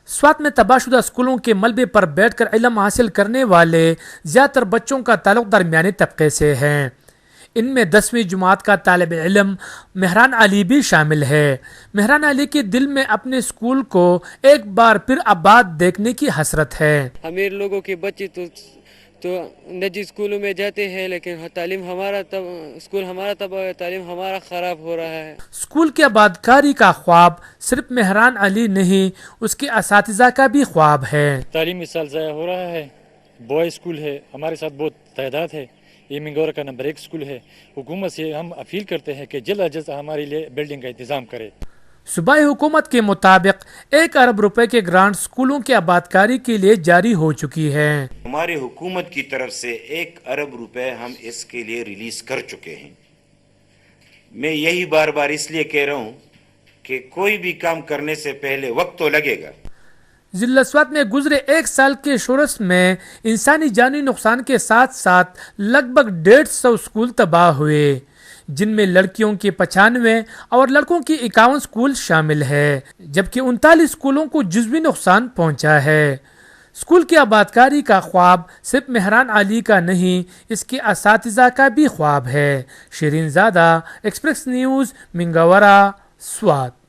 سوات میں تباہ شدہ اسکولوں کے ملبے پر بیٹھ کر علم حاصل کرنے والے زیادہ تر بچوں کا تعلق درمیانی طبقے سے ہے۔ ان میں 10ویں جماعت کا طالب علم مہران علی بھی شامل ہے۔ مہران علی کے دل میں اپنے اسکول کو ایک بار پھر آباد دیکھنے کی حسرت ہے۔ امیر لوگوں کے بچے تو نجی اسکولوں میں جاتے ہیں، لیکن تعلیم ہمارا تباہ ہے، تعلیم ہمارا خراب ہو رہا ہے۔ اسکول کی آبادکاری کا خواب صرف مہران علی نہیں، اس کے اساتذہ کا بھی خواب ہے۔ تعلیمی سال ضائع ہو رہا ہے۔ بوائے اسکول ہے، ہمارے ساتھ بہت تعداد ہے، یہ منگورہ کا نمبر 1 اسکول ہے۔ حکومت سے ہم اپیل کرتے ہیں کہ جلد از جلد ہمارے لیے بلڈنگ کا انتظام کرے۔ صوبائی حکومت کے مطابق 1 ارب روپے کے گرانٹ اسکولوں کی آبادکاری کے لیے جاری ہو چکی ہے۔ ہماری حکومت کی طرف سے 1 ارب روپے ہم اس کے لیے ریلیز کر چکے ہیں۔ میں یہی بار بار اس لیے کہہ رہا ہوں کہ کوئی بھی کام کرنے سے پہلے وقت تو لگے گا۔ ضلع سوات میں گزرے 1 سال کے شورش میں انسانی جانی نقصان کے ساتھ ساتھ لگ بھگ 150 اسکول تباہ ہوئے، جن میں لڑکیوں کے 95 اور لڑکوں کے 51 اسکول شامل ہے، جبکہ 39 اسکولوں کو جزوی نقصان پہنچا ہے۔ اسکول کی آبادکاری کا خواب صرف مہران علی کا نہیں، اس کے اساتذہ کا بھی خواب ہے۔ شیرین زادہ، ایکسپریس نیوز، منگورہ، سوات۔